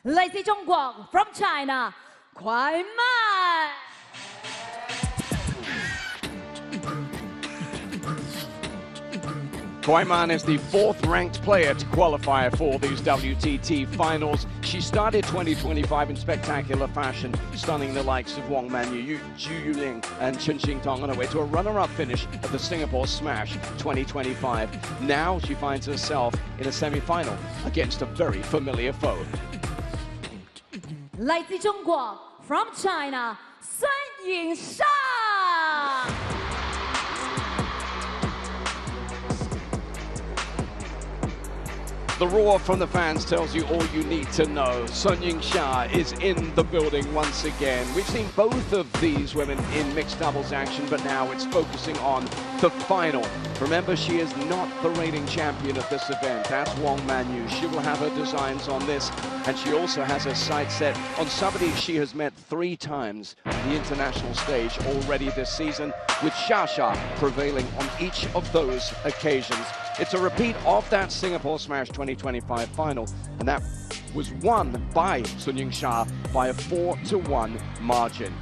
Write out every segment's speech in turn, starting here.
来自中国 from China, Kuai. Kuai is the fourth-ranked player to qualify for these WTT finals. She started 2025 in spectacular fashion, stunning the likes of Wang Manyu, Zhu Yuling, and Chen Xingtong on her way to a runner-up finish at the Singapore Smash 2025. Now she finds herself in a semi-final against a very familiar foe. 来自中国 from China, Yingsha. The roar from the fans tells you all you need to know. Yingsha is in the building once again. We've seen both of these women in mixed doubles action, but now it's focusing on the final. Remember, she is not the reigning champion at this event. That's Wang Manyu. She will have her designs on this, and she also has her sights set on somebody she has met 3 times on the international stage already this season, with Yingsha prevailing on each of those occasions. It's a repeat of that Singapore Smash 2025 final, and that was won by Yingsha by a 4-1 margin.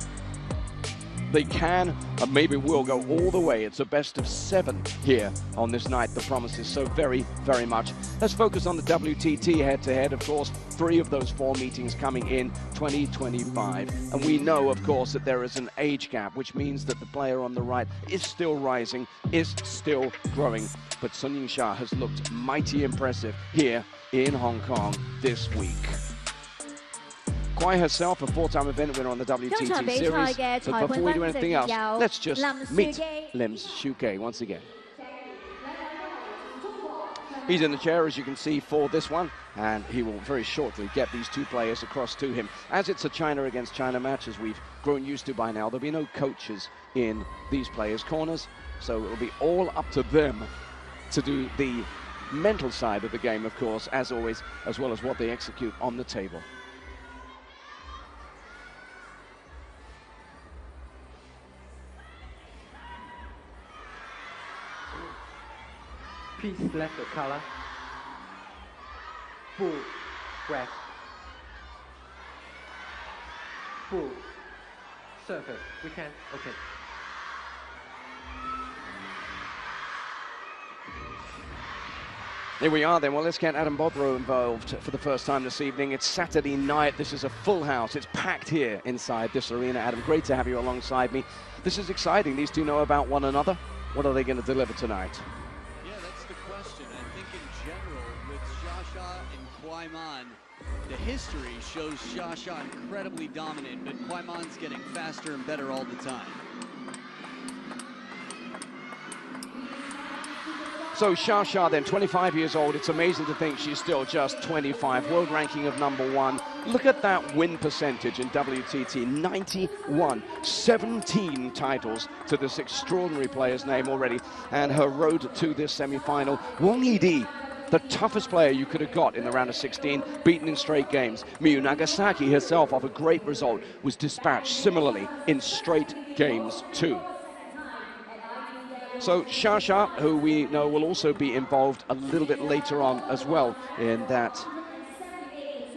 They can and maybe will go all the way. It's a best of 7 here on this night. The promise is so very, very much. Let's focus on the WTT head-to-head. Of course, 3 of those 4 meetings coming in 2025. And we know, of course, that there is an age gap, which means that the player on the right is still rising, is still growing. But Yingsha has looked mighty impressive here in Hong Kong this week. Kuai herself, a 4-time event winner on the WTT series. But before we do anything else, let's just meet Lim Shuke once again. He's in the chair, as you can see, for this one, and he will very shortly get these 2 players across to him. As it's a China against China match, as we've grown used to by now, there'll be no coaches in these players' corners, so it'll be all up to them to do the mental side of the game, of course, as always, as well as what they execute on the table. Please select the color. Full red. Full surface. We can. Okay. Here we are then. Well, let's get Adam Bodrow involved for the first time this evening. It's Saturday night. This is a full house. It's packed here inside this arena. Adam, great to have you alongside me. This is exciting. These 2 know about one another. What are they going to deliver tonight? The history shows Yingsha incredibly dominant, but Kuai getting faster and better all the time. So Yingsha then, 25 years old. It's amazing to think she's still just 25. World ranking of #1. Look at that win percentage in WTT, 91. 17 titles to this extraordinary player's name already. And her road to this semi-final. Wang Yidi, the toughest player you could have got in the round of 16, beaten in straight games. Miyu Nagasaki herself, off a great result, was dispatched similarly in straight games too. So Yingsha, who we know will also be involved a little bit later on as well in that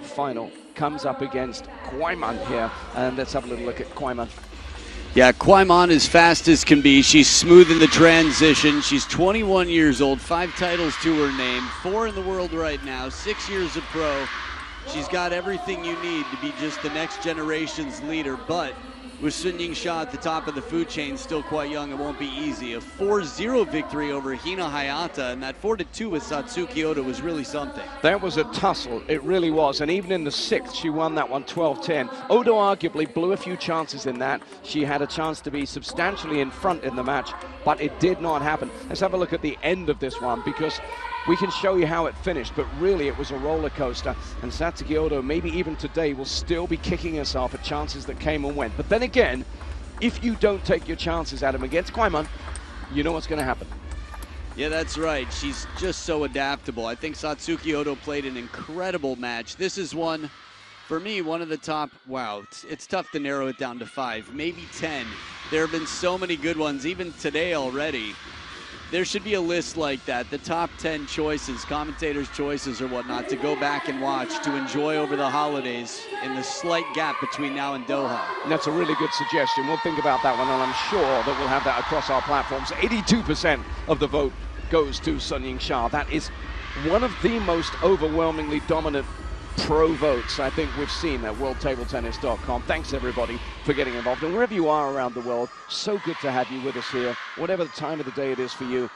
final, comes up against Kuai here. And let's have a little look at Kuai. Yeah, Kuai is fast as can be. She's smooth in the transition. She's 21 years old, 5 titles to her name, 4 in the world right now, 6 years of pro. She's got everything you need to be just the next generation's leader, but with Yingsha at the top of the food chain, still quite young, it won't be easy. A 4-0 victory over Hina Hayata, and that 4-2 with Satsuki Oda was really something. That was a tussle, it really was, and even in the 6th, she won that one 12-10. Oda arguably blew a few chances in that. She had a chance to be substantially in front in the match, but it did not happen. Let's have a look at the end of this one, because we can show you how it finished, but really it was a roller coaster, and Satsuki Oda, maybe even today, will still be kicking herself at chances that came and went. But then again, if you don't take your chances, Adam, against Kuai, you know what's going to happen. Yeah, that's right. She's just so adaptable. I think Satsuki Oda played an incredible match. This is one, for me, one of the top, wow, it's tough to narrow it down to 5, maybe 10. There have been so many good ones, even today already. There should be a list like that, the top 10 choices, commentators' choices or whatnot, to go back and watch, to enjoy over the holidays in the slight gap between now and Doha. That's a really good suggestion. We'll think about that one, and I'm sure that we'll have that across our platforms. 82% of the vote goes to Sun Yingsha. That is one of the most overwhelmingly dominant pro votes I think we've seen at worldtabletennis.com. Thanks everybody for getting involved, and wherever you are around the world, so good to have you with us here, whatever the time of the day it is for you.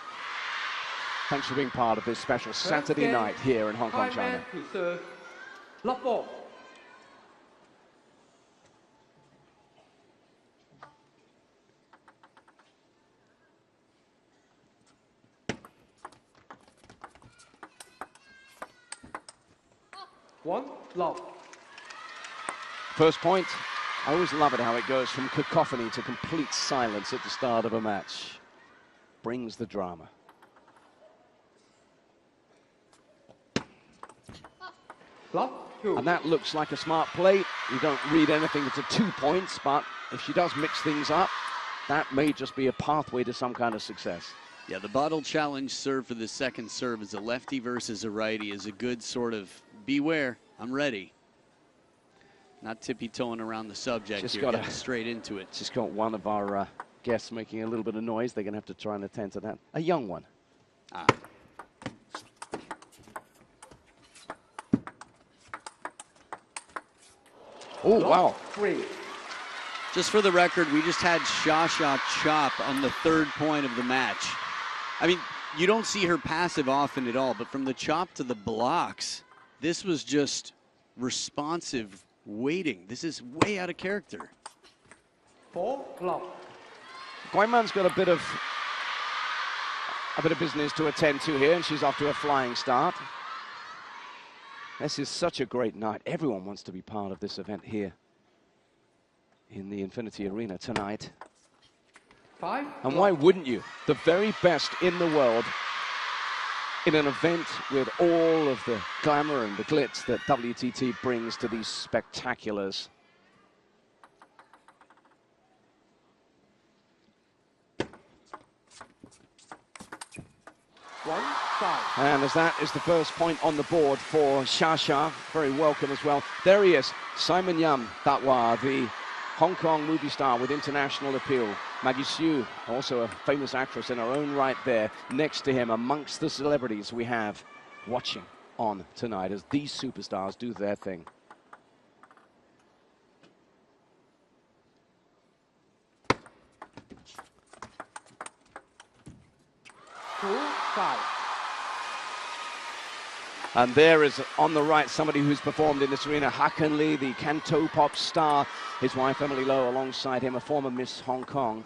Thanks for being part of this special Saturday night here in Hong Kong, China. To serve, love ball. One, love. First point. I always love it how it goes from cacophony to complete silence at the start of a match. Brings the drama. Love, two. And that looks like a smart play. You don't read anything to 2 points, but if she does mix things up, that may just be a pathway to some kind of success. Yeah, the bottle challenge serve for the second serve as a lefty versus a righty is a good sort of beware, I'm ready. Not tippy-toeing around the subject Just here, getting straight into it. Just got one of our guests making a little bit of noise. They're going to have to try and attend to that. A young one. Ah. Oh, wow. Three. Just for the record, we just had Sha chop on the third point of the match. I mean, you don't see her passive often at all, but from the chop to the blocks, this was just responsive waiting. This is way out of character. Four, love. Guiman's got a bit of business to attend to here, and she's off to a flying start. This is such a great night. Everyone wants to be part of this event here in the Infinity Arena tonight. Five, and why wouldn't you? The very best in the world in an event with all of the glamour and the glitz that WTT brings to these spectaculars. one, five. And as that is the first point on the board for Sha, very welcome as well. There he is, Simon Yam Datwa, the Hong Kong movie star with international appeal. Maggie Hsu, also a famous actress in her own right there, next to him amongst the celebrities we have watching on tonight as these superstars do their thing. Two, five. And there is on the right somebody who's performed in this arena, Hakan Lee, the canto pop star. His wife Emily Lowe alongside him, a former Miss Hong Kong.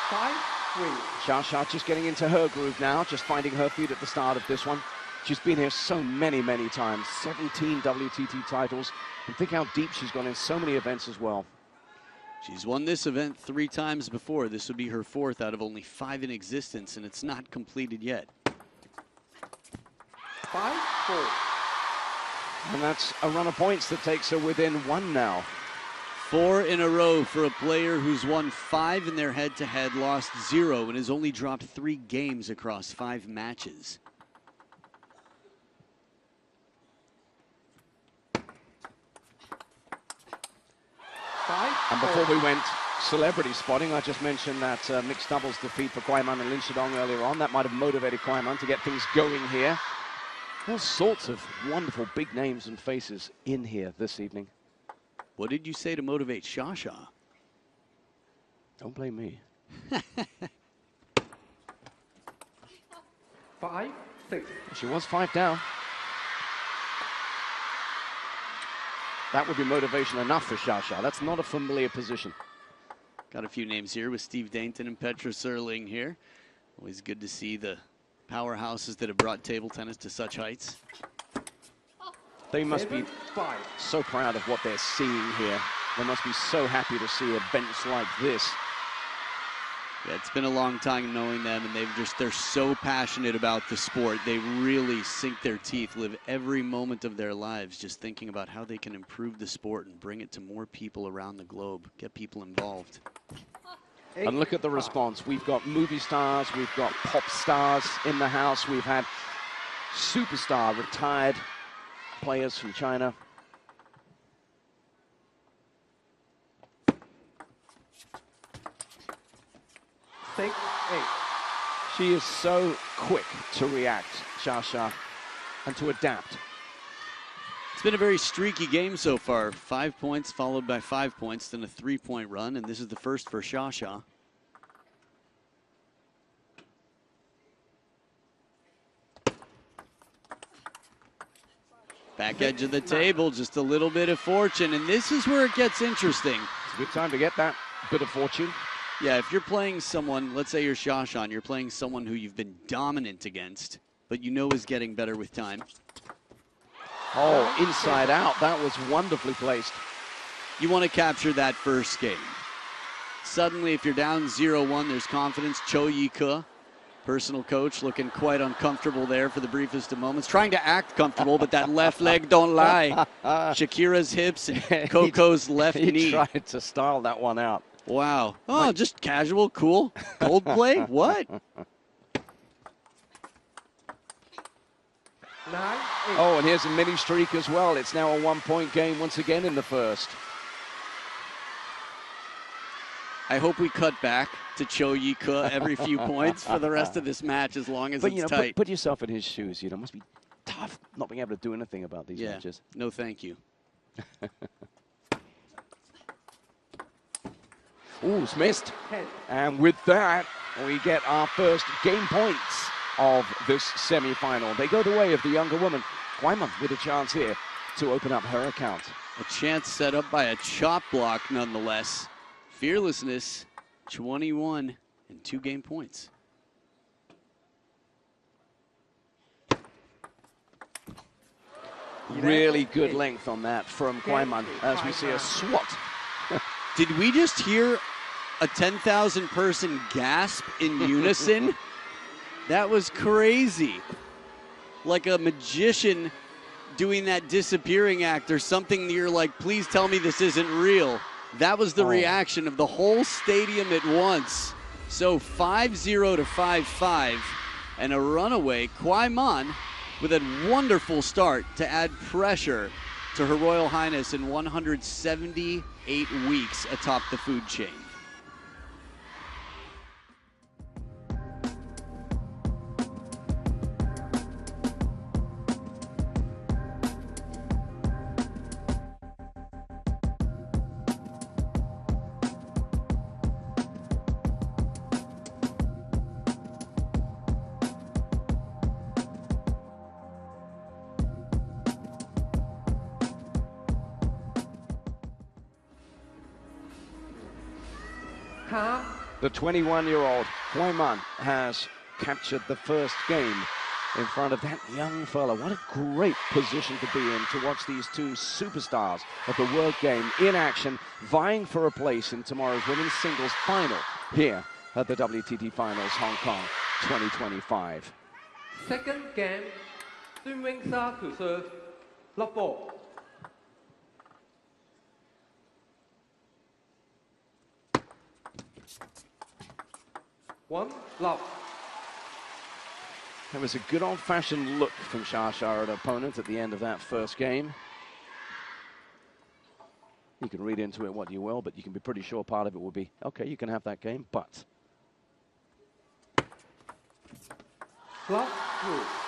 Five, three. Sha just getting into her groove now, just finding her feet at the start of this one. She's been here so many times, 17 WTT titles, and think how deep she's gone in so many events as well. She's won this event 3 times before. This would be her 4th out of only 5 in existence, and it's not completed yet. 5, 4. And that's a run of points that takes her within 1 now. 4 in a row for a player who's won 5 in their head-to-head, lost 0, and has only dropped 3 games across 5 matches. And before we went celebrity spotting, I just mentioned that mixed doubles defeat for Kuai and Lin Shidong earlier on. That might have motivated Kuai to get things going here. All sorts of wonderful big names and faces in here this evening. What did you say to motivate Sha? Don't blame me. 5, 6. She was 5 down. That would be motivation enough for Sha. That's not a familiar position. Got a few names here with Steve Dainton and Petra Serling here. Always good to see the powerhouses that have brought table tennis to such heights. They must be so proud of what they're seeing here. They must be so happy to see events like this. Yeah, it's been a long time knowing them, and they're so passionate about the sport. They really sink their teeth, live every moment of their lives just thinking about how they can improve the sport and bring it to more people around the globe, get people involved. And look at the response. We've got movie stars, we've got pop stars in the house, we've had superstar retired players from China. Six, 8. She is so quick to react, Xia, and to adapt. It's been a very streaky game so far. 5 points followed by 5 points, then a 3-point run, and this is the first for Xia. Back edge of the table, just a little bit of fortune, and this is where it gets interesting. It's a good time to get that bit of fortune. Yeah, if you're playing someone, let's say you're Xia, you're playing someone who you've been dominant against, but you know is getting better with time. Oh, inside out. That was wonderfully placed. You want to capture that first game. Suddenly, if you're down 0-1, there's confidence. Cho Yi-ke, personal coach, looking quite uncomfortable there for the briefest of moments. Trying to act comfortable, but that left leg don't lie. Shakira's hips and Coco's left knee. He tried to style that one out. Wow. Oh, just casual, cool. Coldplay? What? 9, 8. Oh, and here's a mini streak as well. It's now a 1-point game once again in the first. I hope we cut back to Cho Yi-ke every few points for the rest of this match as long as it's tight. Put yourself in his shoes. You know, it must be tough not being able to do anything about these matches. No, thank you. Ooh, it's missed. 10. And with that, we get our first game points of this semi-final. They go the way of the younger woman, Kuai with a chance here to open up her account. A chance set up by a chop block nonetheless. Fearlessness, 21 and 2 game points. Really good length on that from Kuai as we see a swat. Did we just hear a 10,000 person gasp in unison? That was crazy. Like a magician doing that disappearing act or something. You're like, please tell me this isn't real. That was the reaction of the whole stadium at once. So 5-0 to 5-5 and a runaway. Kuai with a wonderful start to add pressure to Her Royal Highness in 178 weeks atop the food chain. The 21-year-old Kuai has captured the first game in front of that young fella. What a great position to be in to watch these two superstars of the World Game in action, vying for a place in tomorrow's women's singles final here at the WTT Finals Hong Kong 2025. Second game, Yingsha to serve, love 4. One, love. There was a good old-fashioned look from Xia at her opponent at the end of that first game. You can read into it what you will, but you can be pretty sure part of it will be, okay, you can have that game, but... Love 2.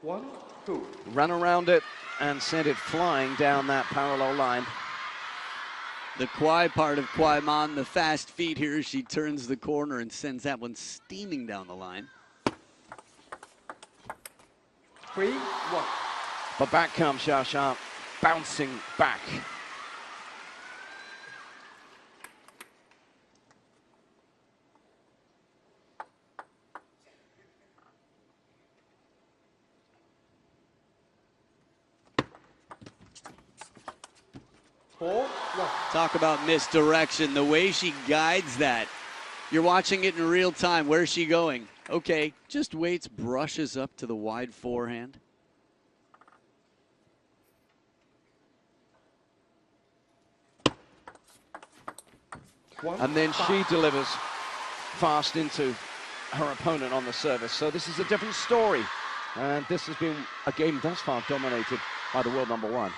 One, two. Ran around it and sent it flying down that parallel line. The Kuai part of Kuai, the fast feet here. She turns the corner and sends that one steaming down the line. 3-1. But back comes Xia, bouncing back. 4-1. Talk about misdirection. The way she guides that. You're watching it in real time. Where's she going? Okay, just waits, brushes up to the wide forehand. And then she delivers fast into her opponent on the service. So this is a different story. And this has been a game thus far dominated by the world number one.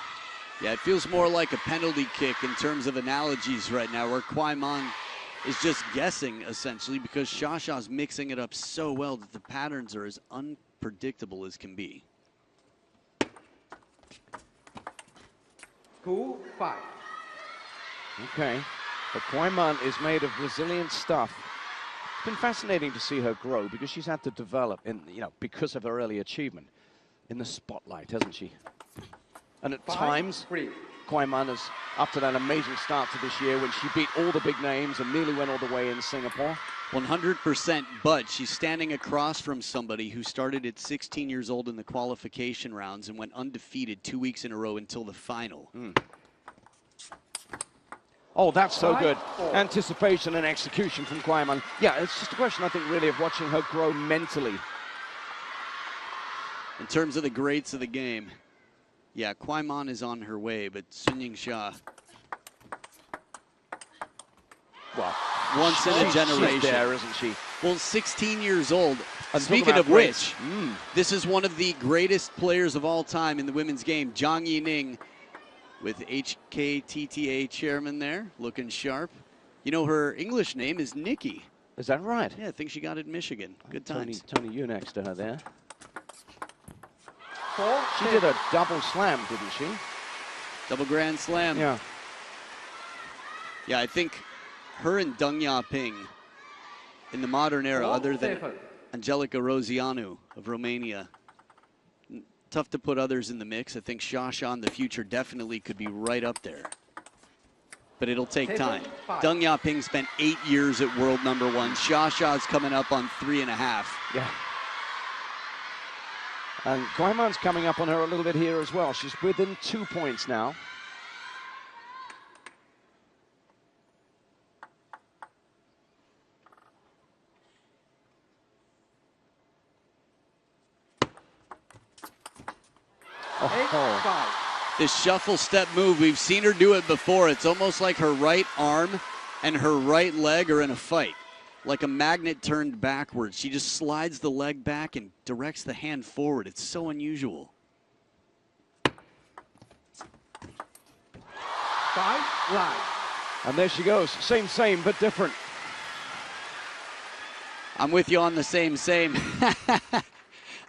Yeah, it feels more like a penalty kick in terms of analogies right now, where Kuai Man is just guessing, essentially, because Shasha's mixing it up so well that the patterns are as unpredictable as can be. 2-5. Okay, but Kuai Man is made of resilient stuff. It's been fascinating to see her grow because she's had to develop in, because of her early achievement in the spotlight, hasn't she? And at times, 5-3. Kuai Man has, after that amazing start to this year when she beat all the big names and nearly went all the way in Singapore. 100%, but she's standing across from somebody who started at 16 years old in the qualification rounds and went undefeated 2 weeks in a row until the final. Oh, that's so good. 5-4. Anticipation and execution from Kuai Man. Yeah, it's just a question, I think, really of watching her grow mentally. In terms of the greats of the game, yeah, Kuai Man is on her way, but Sun Yingsha, Well, once in a generation. She's there, isn't she? Well, 16 years old. And Speaking talk of about which, grace. this is one of the greatest players of all time in the women's game, Zhang Yining, with HKTTA chairman there, looking sharp. You know, her English name is Nikki. Is that right? Yeah, I think she got it in Michigan. Good times. Tony Yu next to her there. 4-6. She did a double slam, didn't she? Double grand slam. Yeah. Yeah, I think her and Deng Yaping in the modern era, other than 4-7. Angelica Rozianu of Romania. Tough to put others in the mix. I think Shasha in the future definitely could be right up there. But it'll take time. 7-5. Deng Yaping spent 8 years at world number one. Shasha's coming up on 3.5. Yeah. And Kuai Man's coming up on her a little bit here as well. She's within 2 points now. Oh. 8-5. This shuffle step move, we've seen her do it before. It's almost like her right arm and her right leg are in a fight. Like a magnet turned backwards. She just slides the leg back and directs the hand forward. It's so unusual. 5-9. And there she goes. Same, but different. I'm with you on the same.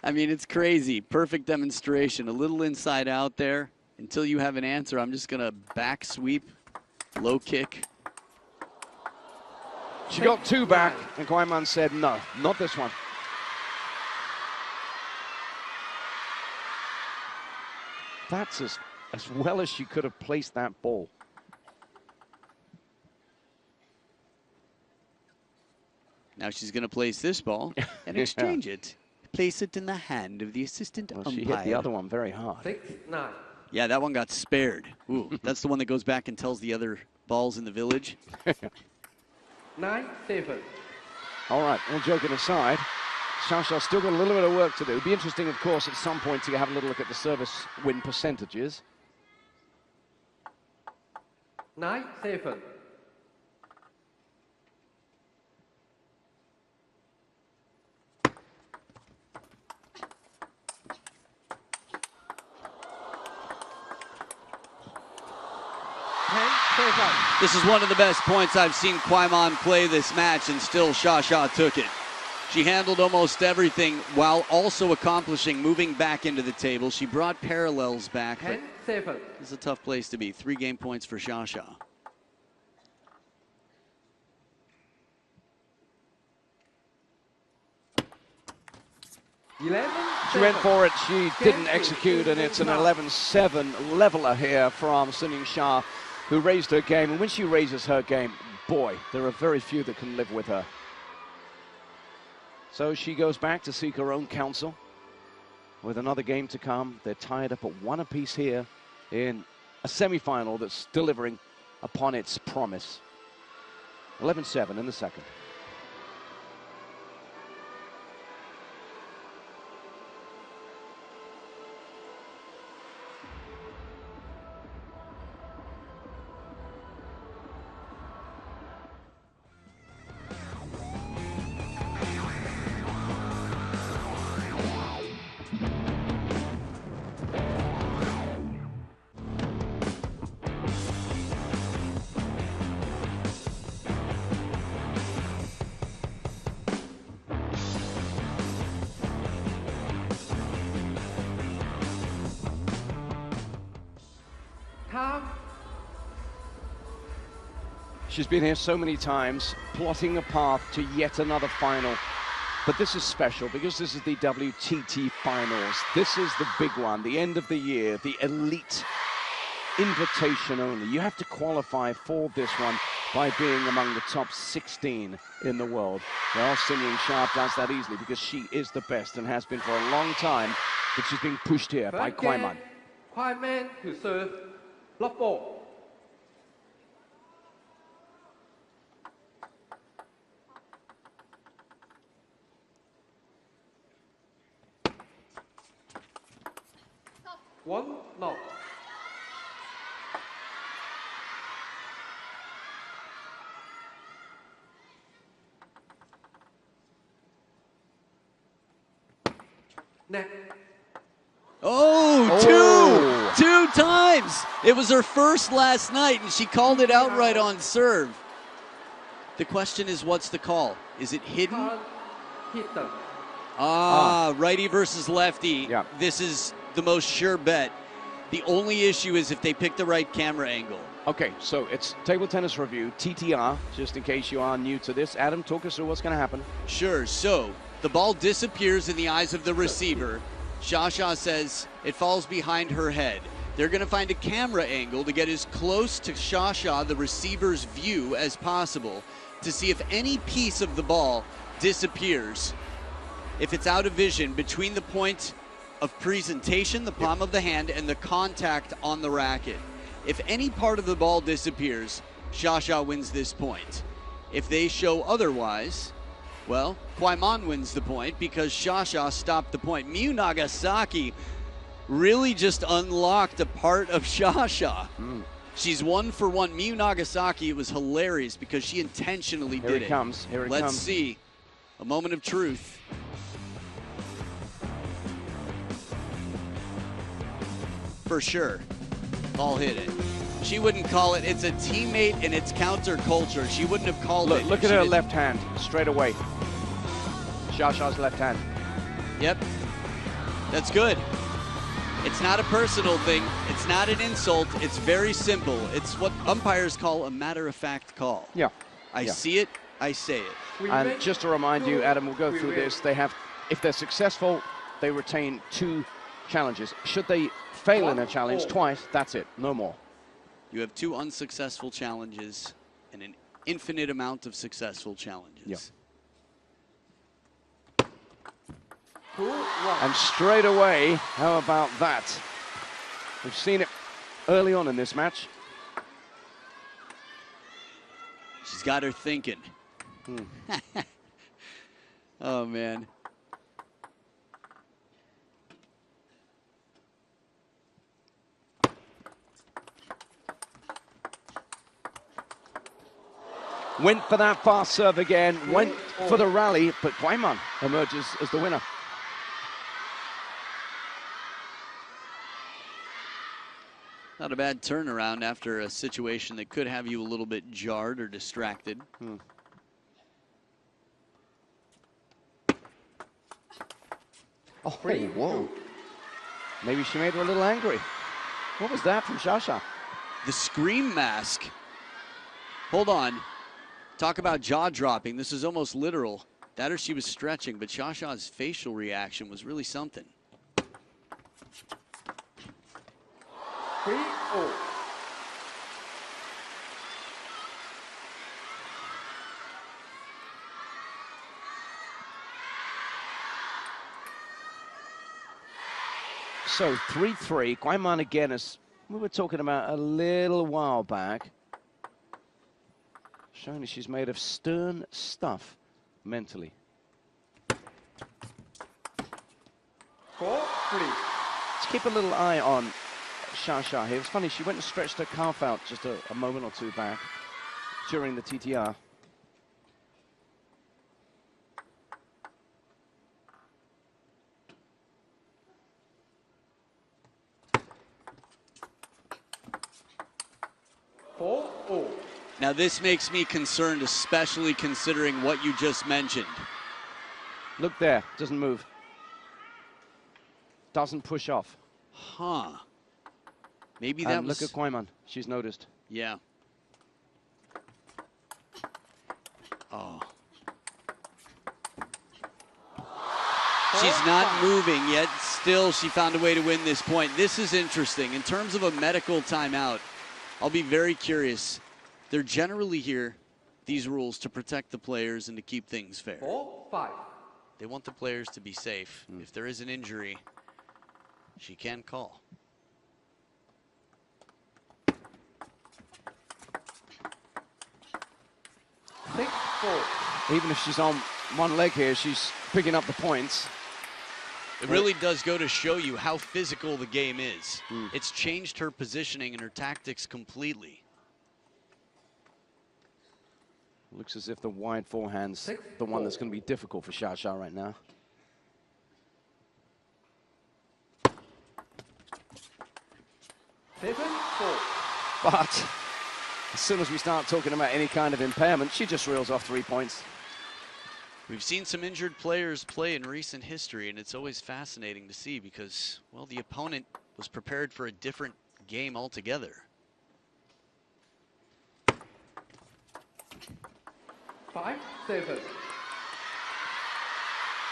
I mean, it's crazy. Perfect demonstration. A little inside out there. Until you have an answer, I'm just going to back sweep, low kick. She got 2 back, and Kuai Man said, no, not this one. That's as well as she could have placed that ball. Now she's going to place this ball and exchange it. Place it in the hand of the assistant umpire. She hit the other one very hard. 6-9. Yeah, that one got spared. Ooh, that's the one that goes back and tells the other balls in the village. 9-7. All right, all joking aside, Shasha's still got a little bit of work to do. It'd be interesting, of course, at some point to have a little look at the service win percentages. 9-7. This is one of the best points I've seen Kuai Man play this match, and still Shasha took it. She handled almost everything while also accomplishing moving back into the table. She brought parallels back, but 10-7. it's a tough place to be. 3 game points for Shasha. She went for it, she didn't execute, and it's an 11-7 leveler here from Sun Yingsha, who raised her game. And when she raises her game, boy, there are very few that can live with her. So she goes back to seek her own counsel with another game to come. They're tied up at 1 apiece here in a semi-final that's delivering upon its promise. 11-7 in the second. Time. She's been here so many times, plotting a path to yet another final. But this is special because this is the WTT Finals. This is the big one, the end of the year, the elite invitation only. You have to qualify for this one by being among the top 16 in the world. Well, Sun Yingsha does that easily because she is the best and has been for a long time, but she's being pushed here by Kuai Man. Kuai Man to serve. Love ball. One, no. Net. Oh, two times. It was her first last night, and she called it outright on serve. The question is, what's the call? Is it hidden? Can't hit them. Righty versus lefty. Yeah. This is the most sure bet. The only issue is if they pick the right camera angle. Okay, so it's table tennis review, TTR, just in case you are new to this. Adam, talk us through what's going to happen. Sure, so the ball disappears in the eyes of the receiver. Xia says it falls behind her head. They're going to find a camera angle to get as close to Xia, the receiver's view, as possible to see if any piece of the ball disappears. If it's out of vision between the point of presentation, the palm of the hand, and the contact on the racket. If any part of the ball disappears, Xia wins this point. If they show otherwise, well, Kuai Man wins the point because Xia stopped the point. Miyu Nagasaki really just unlocked a part of Xia. She's 1 for 1. Miyu Nagasaki, it was hilarious because she intentionally did it. Here it comes. Here it comes. Let's see. A moment of truth. For sure. Ball hit it. She wouldn't call it. It's a teammate and it's counterculture. She wouldn't have called it. Look at her left hand, straight away. Xia's left hand. Yep. That's good. It's not a personal thing. It's not an insult. It's very simple. It's what umpires call a matter-of-fact call. Yeah. I see it, I say it. And just to remind you, Adam, we'll go through this. They have, if they're successful, they retain 2 challenges. Should they fail in a challenge twice, that's it, no more. You have 2 unsuccessful challenges and an infinite amount of successful challenges. Yeah. 2-1. And straight away, how about that? We've seen it early on in this match. She's got her thinking. Oh, man. Went for that fast serve again, went for the rally, but Kuai Man emerges as the winner. Not a bad turnaround after a situation that could have you a little bit jarred or distracted. Oh, whoa. Maybe she made her a little angry. What was that from Xia? The scream mask. Hold on. Talk about jaw dropping. This is almost literal. That or she was stretching, but Xia's facial reaction was really something. 3-0. So 3-3. Kuai Man again has we were talking about a little while back, showing that she's made of stern stuff mentally. 4-3. Let's keep a little eye on Xia here. It was funny, she went and stretched her calf out just a moment or two back during the TTR. Now this makes me concerned, especially considering what you just mentioned. Look there, doesn't move. Doesn't push off. Huh. Maybe that was... Look at Kuai, she's noticed. Yeah. Oh. She's not moving yet. Still, she found a way to win this point. This is interesting. In terms of a medical timeout, I'll be very curious. They're generally here, these rules, to protect the players and to keep things fair. 4-5. They want the players to be safe. If there is an injury, she can call. 6-4. Even if she's on one leg here, she's picking up the points. It really does go to show you how physical the game is. It's changed her positioning and her tactics completely. Looks as if the wide forehand's the one that's going to be difficult for Xia right now. But as soon as we start talking about any kind of impairment, she just reels off 3 points. We've seen some injured players play in recent history, and it's always fascinating to see because, well, the opponent was prepared for a different game altogether. 5-7.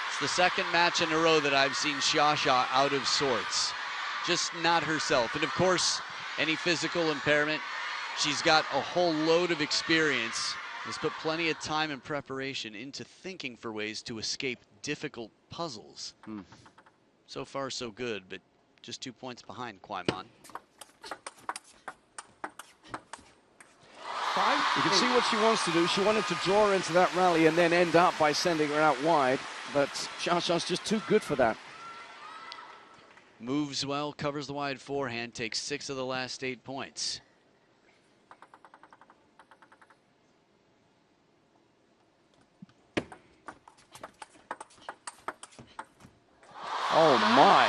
It's the second match in a row that I've seen Xia out of sorts. Just not herself. And of course, any physical impairment, she's got a whole load of experience. Has put plenty of time and preparation into thinking for ways to escape difficult puzzles. So far, so good, but just 2 points behind Kuai. You can see what she wants to do. She wanted to draw her into that rally and then end up by sending her out wide, but Xia's just too good for that. Moves well, covers the wide forehand, takes 6 of the last 8 points. Oh my.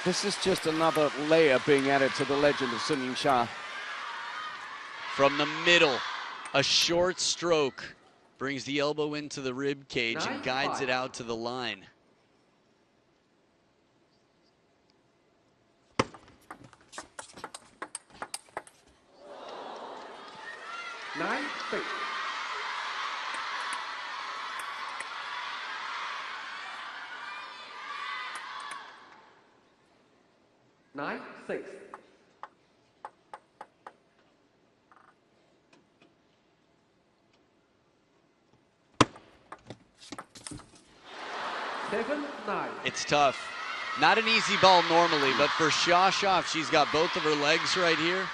This is just another layer being added to the legend of Sun Yingsha. From the middle, a short stroke brings the elbow into the rib cage and guides it out to the line. Nine, 6. Nine, 6. Seven, 9. It's tough. Not an easy ball normally, but for Xia, if she's got both of her legs right here,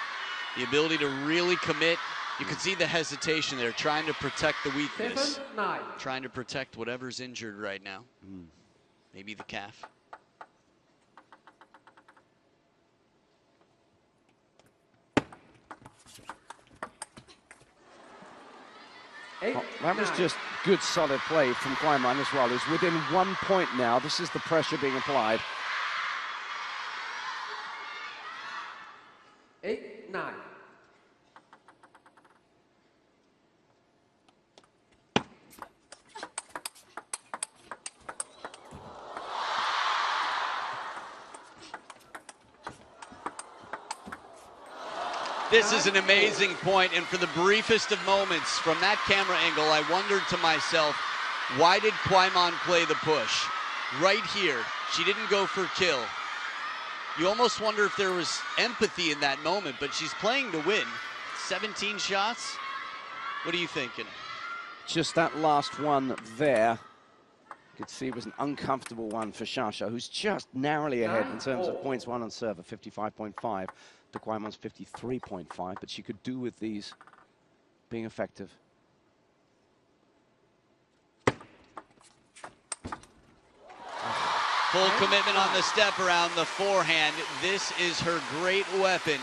the ability to really commit. You can see the hesitation there, trying to protect the weakness. 7, 9. Trying to protect whatever's injured right now. Maybe the calf. Oh, that was just good, solid play from Kuai as well. He's within 1 point now. This is the pressure being applied. 8, 9. This is an amazing point, and for the briefest of moments from that camera angle, I wondered to myself, why did Kuai play the push? Right here, she didn't go for kill. You almost wonder if there was empathy in that moment, but she's playing to win. 17 shots? What are you thinking? Just that last one there could see it was an uncomfortable one for Xia, who's just narrowly ahead in terms of points won on serve, 55.5 to Kuai Mon's 53.5, but she could do with these being effective. Full commitment on the step around the forehand. This is her great weapon,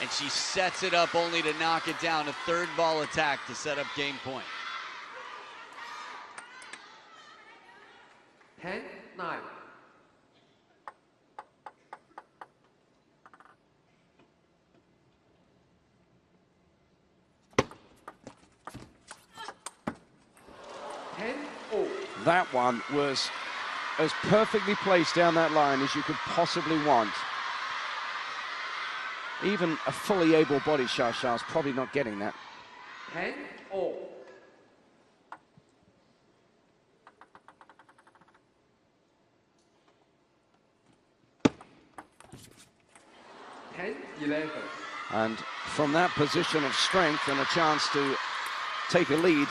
and she sets it up only to knock it down. A third ball attack to set up game point. 10-9. That one was as perfectly placed down that line as you could possibly want. Even a fully able-bodied Xia is probably not getting that. 10-all. 10-11. And from that position of strength and a chance to take a lead,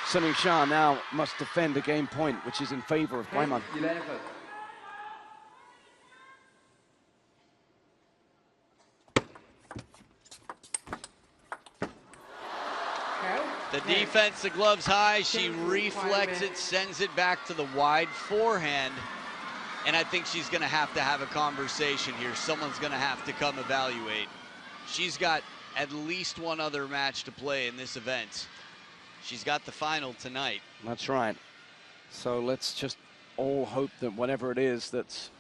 Sun Yingsha now must defend a game point, which is in favor of Kuai Mon. 11. The defense, the gloves high, she reflects it, sends it back to the wide forehand. And I think she's gonna have to have a conversation here. Someone's gonna have to come evaluate. She's got at least one other match to play in this event. She's got the final tonight. That's right. So let's just all hope that whatever it is that's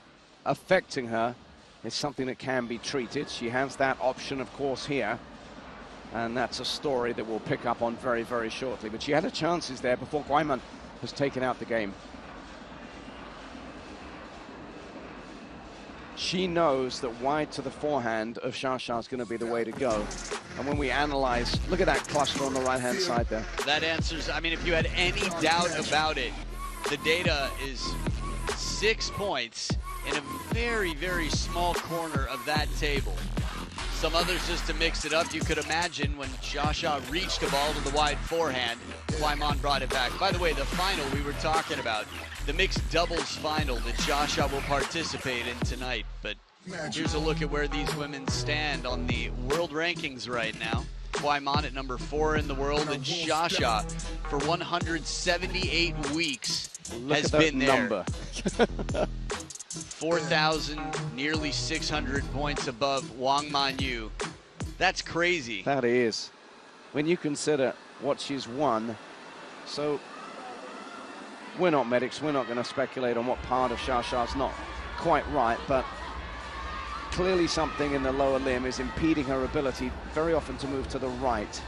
affecting her is something that can be treated. She has that option, of course, here. And that's a story that we'll pick up on very, very shortly. But she had her chances there before Kuai Mon has taken out the game. She knows that wide to the forehand of Xia is going to be the way to go. And when we analyze, look at that cluster on the right-hand side there. That answers, I mean, if you had any doubt about it, the data is 6 points in a very, very small corner of that table. Some others just to mix it up. You could imagine when Xia reached a ball to the wide forehand, Kuai Mon brought it back. By the way, the final we were talking about, the mixed doubles final that Xia will participate in tonight. But here's a look at where these women stand on the world rankings right now. Kuai Mon at number 4 in the world, and Xia for 178 weeks has been there. Number. 4,000, nearly 600 points above Wang Manyu. That's crazy. That is. When you consider what she's won. So we're not medics. We're not going to speculate on what part of Xia's not quite right, but clearly something in the lower limb is impeding her ability very often to move to the right.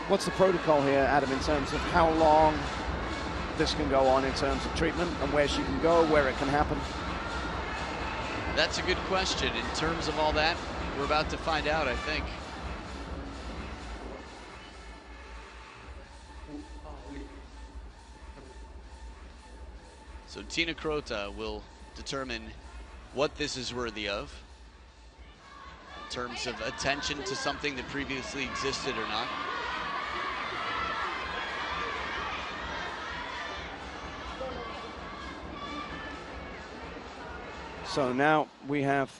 What's the protocol here, Adam, in terms of how long this can go on in terms of treatment and where she can go, where it can happen? That's a good question. In terms of all that, we're about to find out, I think. So Tina Crota will determine what this is worthy of in terms of attention to something that previously existed or not. So now we have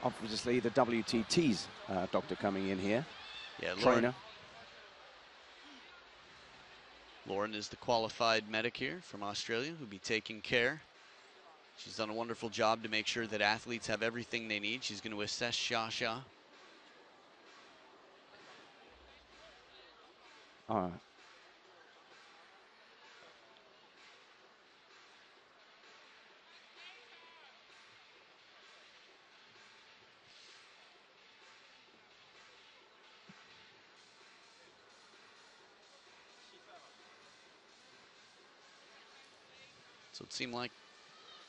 obviously the WTT's doctor coming in here. Yeah, trainer. Lauren is the qualified medic here from Australia who'll be taking care. She's done a wonderful job to make sure that athletes have everything they need. She's going to assess Xia. All right. So it seemed like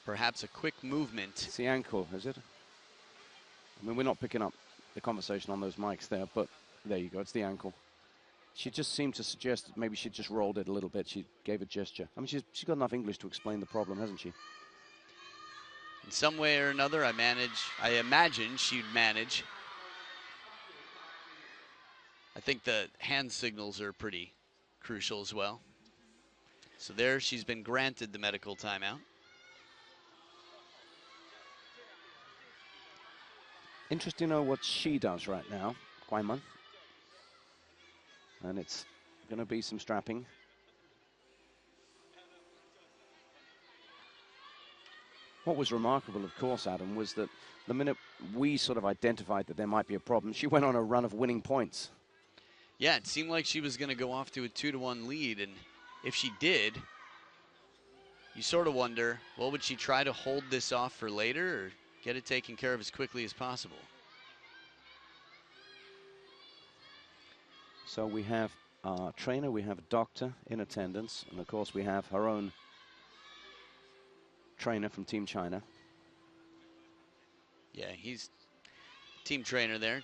perhaps a quick movement. It's the ankle, is it? I mean, we're not picking up the conversation on those mics there, but there you go, it's the ankle. She just seemed to suggest that maybe she just rolled it a little bit. She gave a gesture. I mean, she's got enough English to explain the problem, hasn't she? In some way or another, I imagine she'd manage I think the hand signals are pretty crucial as well. So there, she's been granted the medical timeout. Interesting to know what she does right now, Kuai Man. And it's going to be some strapping. What was remarkable, of course, Adam, was that the minute we sort of identified that there might be a problem, she went on a run of winning points. Yeah, it seemed like she was going to go off to a 2-1 lead, and if she did, you sort of wonder, well, would she try to hold this off for later or get it taken care of as quickly as possible? So we have our trainer, we have a doctor in attendance, and of course we have her own trainer from Team China. Yeah, he's team trainer there.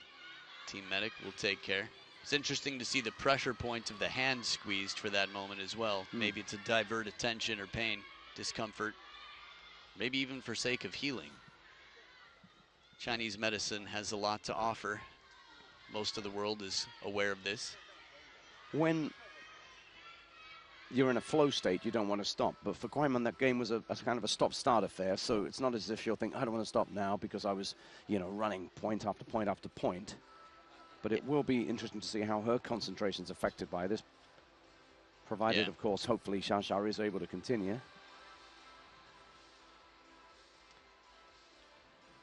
Team medic will take care. It's interesting to see the pressure point of the hand squeezed for that moment as well. Maybe to divert attention or pain, discomfort, maybe even for sake of healing. Chinese medicine has a lot to offer. Most of the world is aware of this. When you're in a flow state, you don't want to stop. But for Kuai Man, that game was a kind of a stop-start affair. So it's not as if she'll think, I don't want to stop now because I was, you know, running point after point after point. But it will be interesting to see how her concentration is affected by this. Provided, of course, hopefully Xia Xia is able to continue.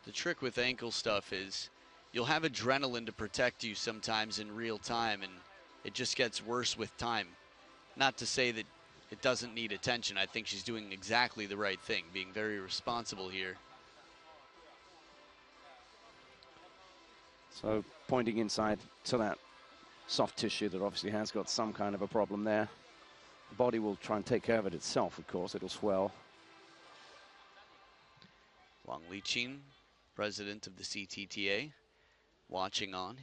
The trick with ankle stuff is you'll have adrenaline to protect you sometimes in real time, and it just gets worse with time. Not to say that it doesn't need attention. I think she's doing exactly the right thing, being very responsible here. So pointing inside to that soft tissue that obviously has got some kind of a problem there. The body will try and take care of it itself, of course. It'll swell. Wang Liqin, president of the CTTA, watching on.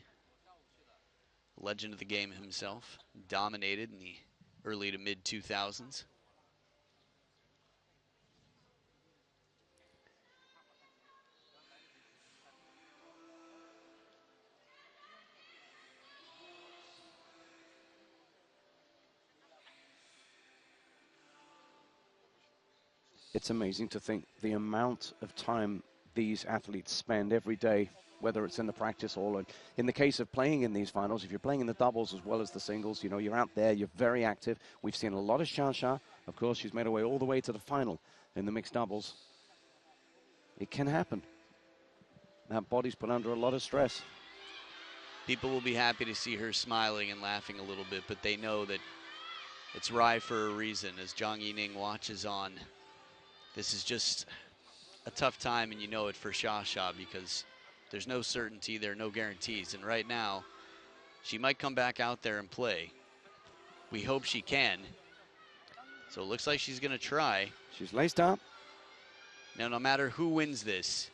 Legend of the game himself, dominated in the early to mid 2000s. It's amazing to think the amount of time these athletes spend every day, whether it's in the practice or in the case of playing in these finals. If you're playing in the doubles as well as the singles, you know, you're out there, you're very active. We've seen a lot of Xia Xia. Of course, she's made her way all the way to the final in the mixed doubles. It can happen. That body's put under a lot of stress. People will be happy to see her smiling and laughing a little bit, but they know that it's Rai for a reason. As Zhang Yining watches on, this is just a tough time, and you know it for Xia Xia because there's no certainty, there are no guarantees. And right now, she might come back out there and play. We hope she can. So it looks like she's going to try. She's laced up. Now, no matter who wins this,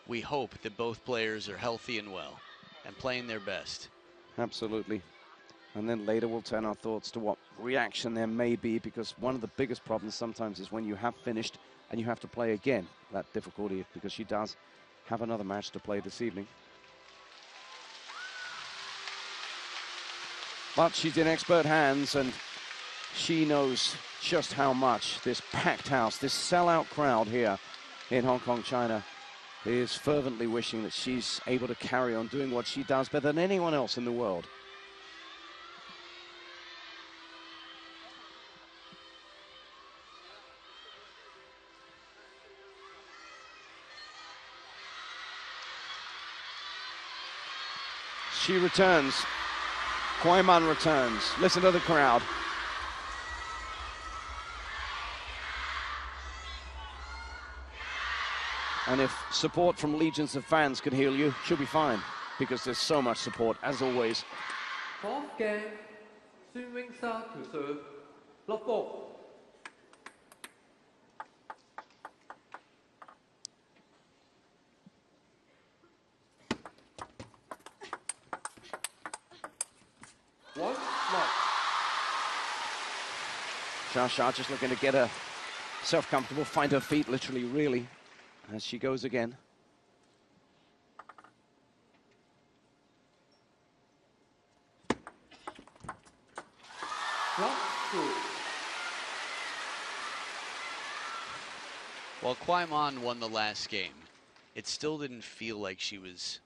we hope that both players are healthy and well and playing their best. Absolutely. And then later we'll turn our thoughts to what reaction there may be, because one of the biggest problems sometimes is when you have finished and you have to play again. That difficulty, because she does have another match to play this evening. But she's in expert hands, and she knows just how much this packed house, this sellout crowd here in Hong Kong, China, is fervently wishing that she's able to carry on doing what she does better than anyone else in the world. She returns. Kuai Man returns. Listen to the crowd. And if support from legions of fans could heal you, she'll be fine, because there's so much support, as always. Fourth game, Yingsha to serve, love 4. One, love. Xia Xia just looking to get herself comfortable, find her feet literally, really, as she goes again. While Kuai won the last game, it still didn't feel like she was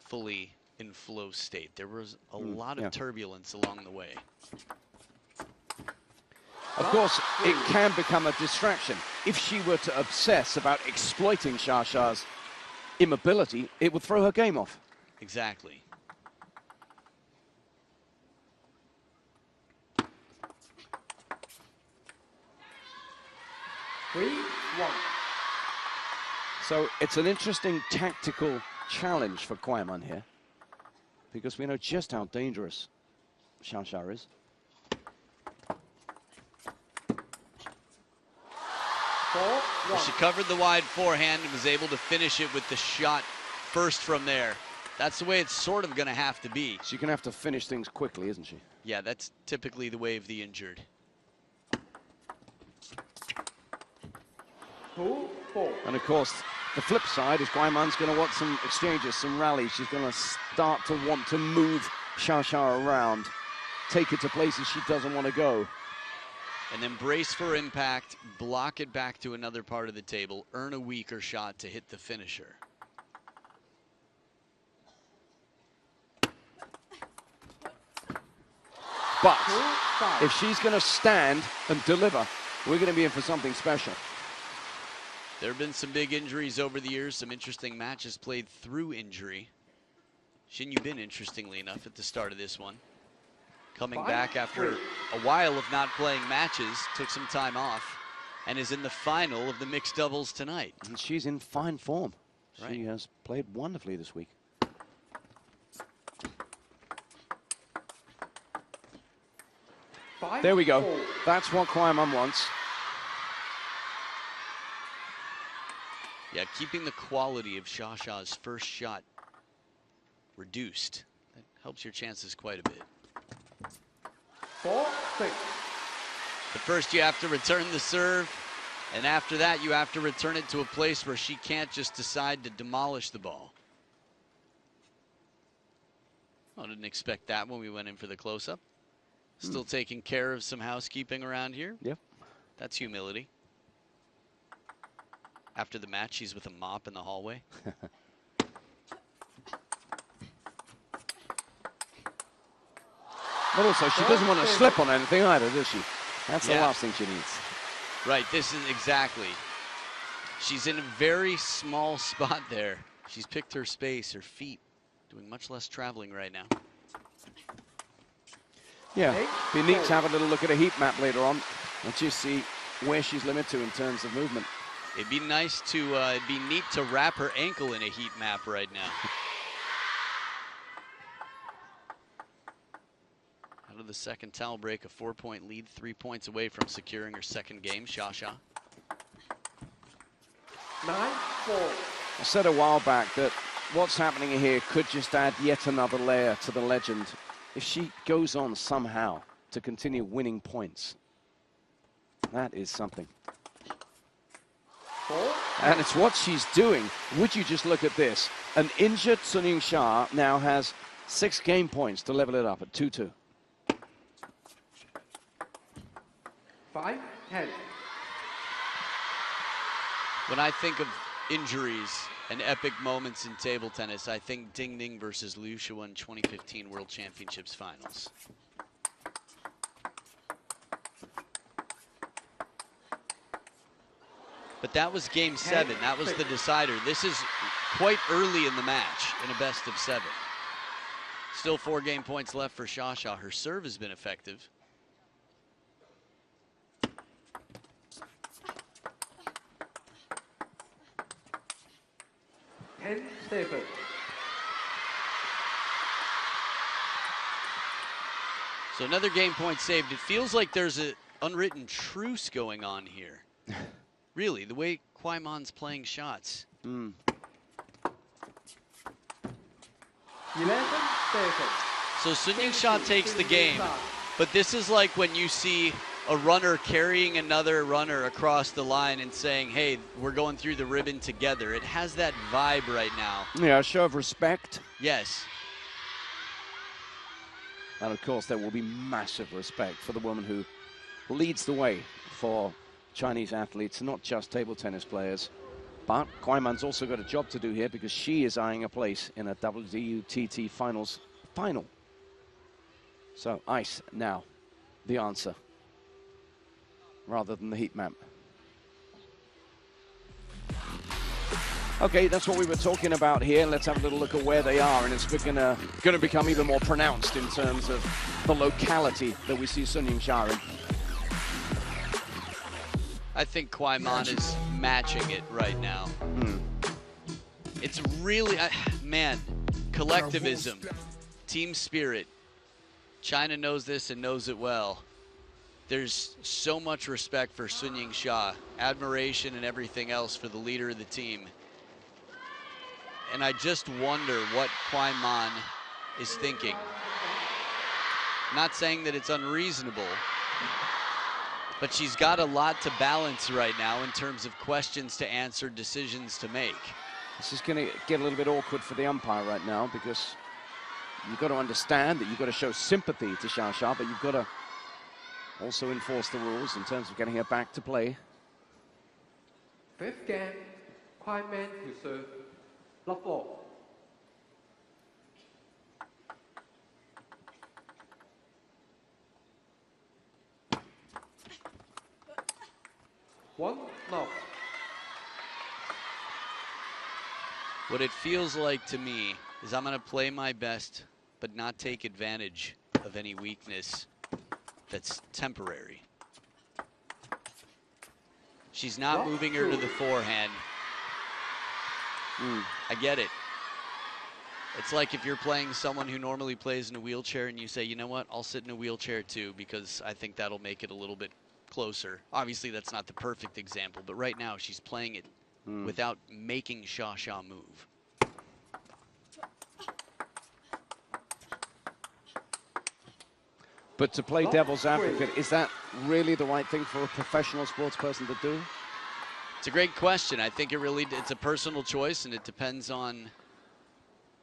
fully in flow state. There was a lot of turbulence along the way. Of course, it can become a distraction. If she were to obsess about exploiting Xia immobility, it would throw her game off. Exactly. So it's an interesting tactical challenge for Kuai here, because we know just how dangerous Xia is. She covered the wide forehand and was able to finish it with the shot first from there. That's the way it's sort of going to have to be. She's going to have to finish things quickly, isn't she? Yeah, that's typically the way of the injured. 2-4. And of course, the flip side is Guiman's going to want some exchanges, some rallies. She's going to start to want to move Xia around, take it to places she doesn't want to go. And then brace for impact, block it back to another part of the table, earn a weaker shot to hit the finisher. But if she's going to stand and deliver, we're going to be in for something special. There have been some big injuries over the years, some interesting matches played through injury. Xin Yubin, interestingly enough, at the start of this one. Coming back after a while of not playing matches, took some time off, and is in the final of the mixed doubles tonight. And she's in fine form. Right. She has played wonderfully this week. There we go. That's what Kuai wants. Yeah, keeping the quality of Xia's first shot reduced. That helps your chances quite a bit. 4-6. But first you have to return the serve, and after that you have to return it to a place where she can't just decide to demolish the ball. I didn't expect that when we went in for the close-up. Still taking care of some housekeeping around here. Yep. That's humility. After the match, she's with a mop in the hallway. But also, she doesn't want to slip on anything either, does she? That's the last thing she needs. Right, this is exactly. She's in a very small spot there. She's picked her space, her feet, doing much less traveling right now. Yeah, be neat to have a little look at a heat map later on and just see where she's limited to in terms of movement. It'd be nice to, it'd be neat to wrap her ankle in a heat map right now. Out of the second towel break, a 4-point lead, 3 points away from securing her second game, Xia. 9-4. I said a while back that what's happening here could just add yet another layer to the legend. If she goes on somehow to continue winning points, that is something. 4. And it's what she's doing. Would you just look at this? An injured Sun Yingsha now has 6 game points to level it up at 2-2. 5-10. When I think of injuries and epic moments in table tennis, I think Ding Ning versus Liu Shiwen 2015 World Championships Finals. But that was game 7. That was the decider. This is quite early in the match in a best of 7. Still 4 game points left for Xia. Her serve has been effective. 10-7. So another game point saved. It feels like there's an unwritten truce going on here. Really, the way Kuai Mon's playing shots. 11-7. So Sun Yingsha takes the game, but this is like when you see a runner carrying another runner across the line and saying, hey, we're going through the ribbon together. It has that vibe right now. Yeah, a show of respect. Yes. And of course, there will be massive respect for the woman who leads the way for Chinese athletes, not just table tennis players. But Kuai Man's also got a job to do here because she is eyeing a place in a WTT finals final. So ice now, the answer, rather than the heat map. Okay, that's what we were talking about here. Let's have a little look at where they are, and it's gonna become even more pronounced in terms of the locality that we see Sun Yingsha in. I think Kuai Man is matching it right now. It's really, man, collectivism, team spirit. China knows this and knows it well. There's so much respect for Sun Yingsha, admiration and everything else for the leader of the team. And I just wonder what Kuai Man is thinking. Not saying that it's unreasonable, but she's got a lot to balance right now in terms of questions to answer, decisions to make. This is going to get a little bit awkward for the umpire right now because you've got to understand that you've got to show sympathy to Xia, but you've got to also enforce the rules in terms of getting her back to play. Fifth game, Kuai Man to serve. Love ball. 1-0. What it feels like to me is I'm going to play my best, but not take advantage of any weakness that's temporary. She's not moving her to the forehand. I get it. It's like if you're playing someone who normally plays in a wheelchair and you say, you know what, I'll sit in a wheelchair too because I think that'll make it a little bit closer. Obviously, that's not the perfect example, but right now she's playing it without making Xia move. But to play devil's advocate, is that really the right thing for a professional sports person to do? It's a great question. I think it's a personal choice, and it depends on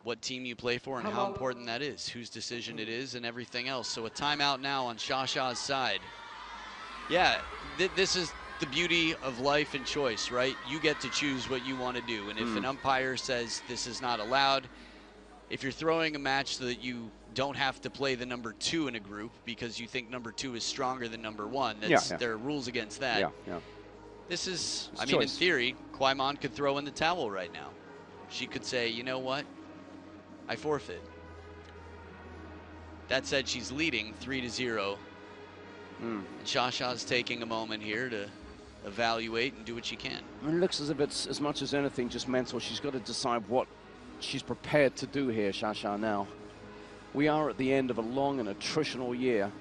what team you play for and how important that is, whose decision it is, and everything else. So a timeout now on Xia's side. Yeah, this is the beauty of life and choice, right? You get to choose what you want to do, and if an umpire says this is not allowed, if you're throwing a match so that you don't have to play the number 2 in a group because you think number 2 is stronger than number 1, there are rules against that. This is, I mean, in theory, Kuai Man could throw in the towel right now. She could say, you know what, I forfeit. That said, she's leading 3-0. And Xia's taking a moment here to evaluate and do what she can. It looks as if it's as much as anything just mental. She's got to decide what she's prepared to do here, Xia now. We are at the end of a long and attritional year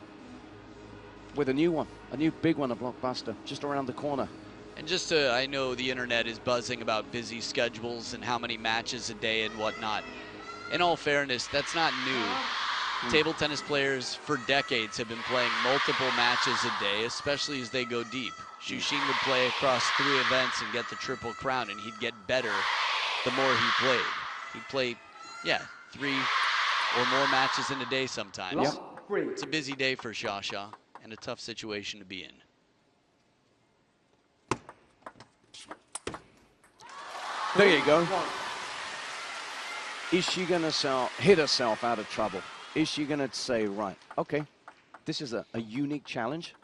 with a new one, a new big one, a blockbuster, just around the corner. And just to, I know the internet is buzzing about busy schedules and how many matches a day and whatnot. In all fairness, that's not new. Table tennis players for decades have been playing multiple matches a day, especially as they go deep. Xu Xin would play across 3 events and get the Triple Crown, and he'd get better the more he played. He'd play, 3 or more matches in a day sometimes. It's a busy day for Xia and a tough situation to be in. There you go. Is she going to hit herself out of trouble? Is she going to say, right, okay, this is a unique challenge,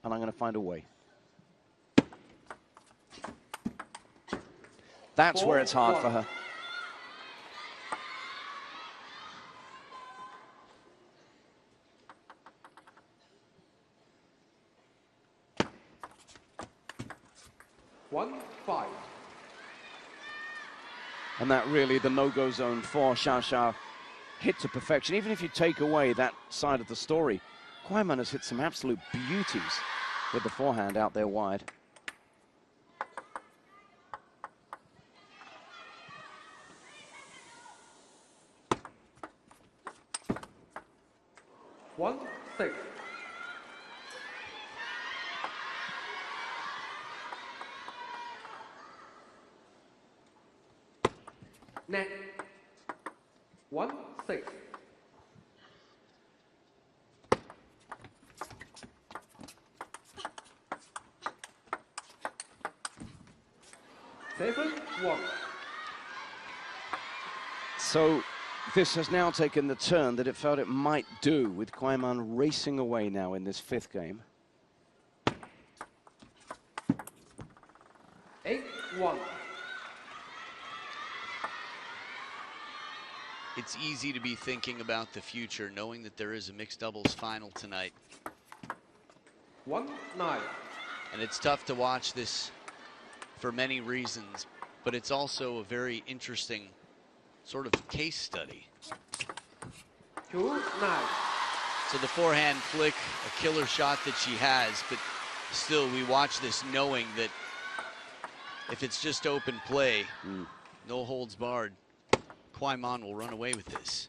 and I'm going to find a way? That's where it's hard for her. And that really the no-go zone for Xia hit to perfection. Even if you take away that side of the story, Kuai Man has hit some absolute beauties with the forehand out there wide. Net 1-6. 7-1. So this has now taken the turn that it felt it might do, with Kuai racing away now in this 5th game. 8-1. It's easy to be thinking about the future, knowing that there is a mixed doubles final tonight. 1-9. And it's tough to watch this for many reasons, but it's also a very interesting sort of case study. 2-9. So the forehand flick, a killer shot that she has, but still we watch this knowing that if it's just open play, no holds barred, Kuai will run away with this.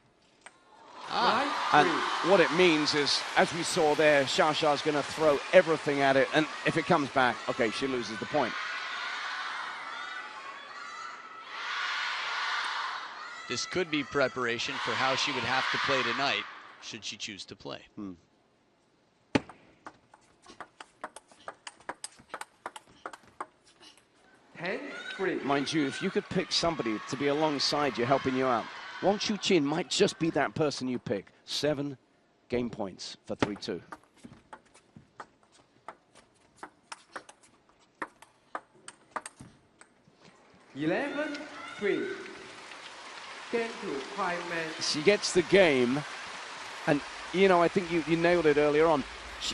And what it means is, as we saw there, Xiaxia's going to throw everything at it, and if it comes back, okay, she loses the point. This could be preparation for how she would have to play tonight, should she choose to play. 10-3. Mind you, if you could pick somebody to be alongside you, helping you out, Wang Chuqin might just be that person you pick. 7 game points for 3-2. Eleven 3. Game to Kuai Man. She gets the game, and you know, I think you nailed it earlier on.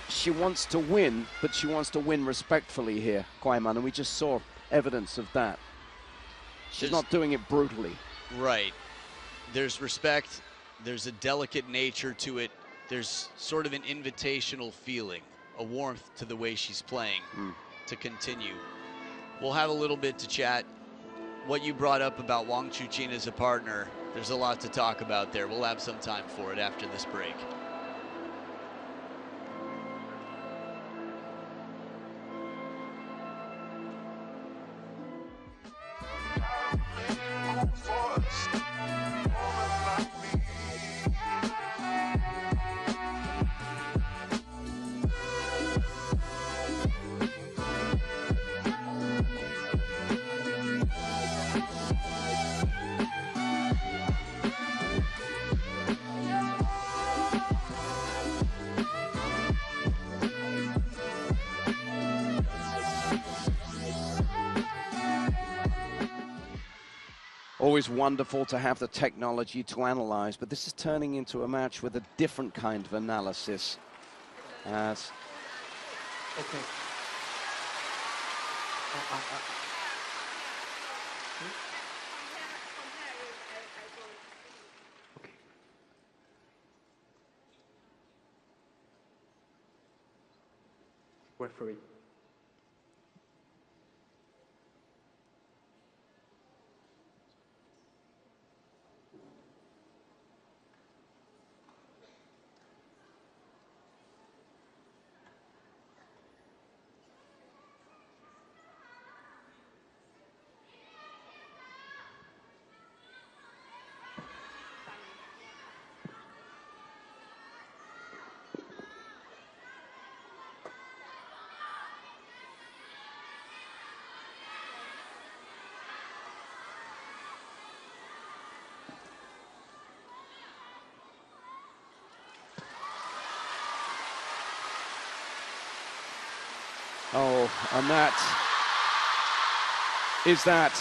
She wants to win, but she wants to win respectfully here, Kuai, and we just saw evidence of that. She's not doing it brutally. Right. There's respect, there's a delicate nature to it, there's sort of an invitational feeling, a warmth to the way she's playing to continue. We'll have a little bit to chat. What you brought up about Wang Chuqin as a partner, there's a lot to talk about there. We'll have some time for it after this break. Always wonderful to have the technology to analyze, but this is turning into a match with a different kind of analysis. As Okay. Okay. Referee. oh, and that is that.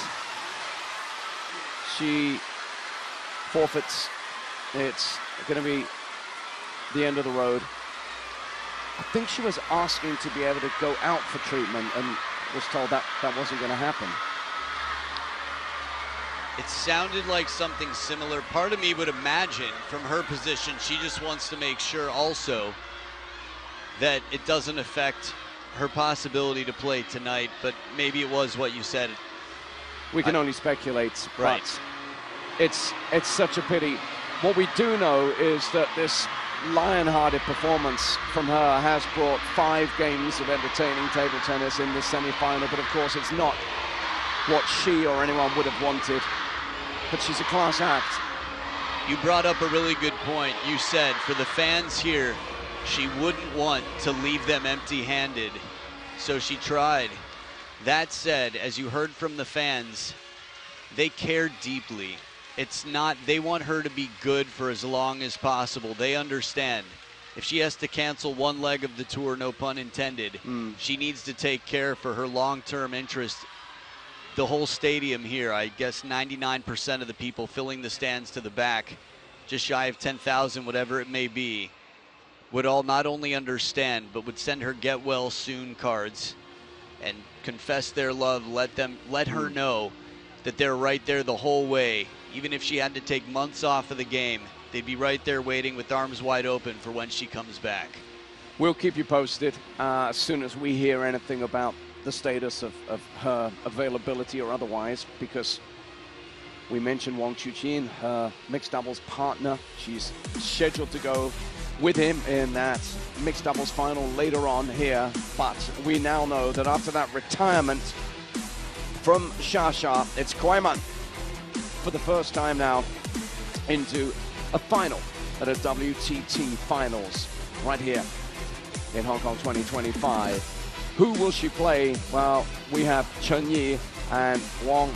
She forfeits. It's going to be the end of the road. I think she was asking to be able to go out for treatment and was told that that wasn't going to happen. It sounded like something similar. Part of me would imagine from her position, she just wants to make sure also that it doesn't affect her possibility to play tonight, but maybe it was what you said. We can only speculate, right. But it's such a pity. What we do know is that this lion-hearted performance from her has brought 5 games of entertaining table tennis in this semi-final, but of course it's not what she or anyone would have wanted. But she's a class act. You brought up a really good point. You said for the fans here, she wouldn't want to leave them empty-handed, so she tried. That said, as you heard from the fans, they care deeply. It's not, they want her to be good for as long as possible. They understand. If she has to cancel one leg of the tour, no pun intended, she needs to take care for her long-term interest. The whole stadium here, I guess 99% of the people filling the stands to the back, just shy of 10,000, whatever it may be, would all not only understand, but would send her get well soon cards and confess their love, let her know that they're right there the whole way. Even if she had to take months off of the game, they'd be right there waiting with arms wide open for when she comes back. We'll keep you posted as soon as we hear anything about the status of her availability or otherwise, because we mentioned Wang Chuqin, her mixed doubles partner. She's scheduled to go with him in that mixed doubles final later on here, but we now know that after that retirement from Xia, it's Kuai for the first time now into a final at a WTT finals right here in Hong Kong 2025. Who will she play? Well, we have Chen Yi and Wang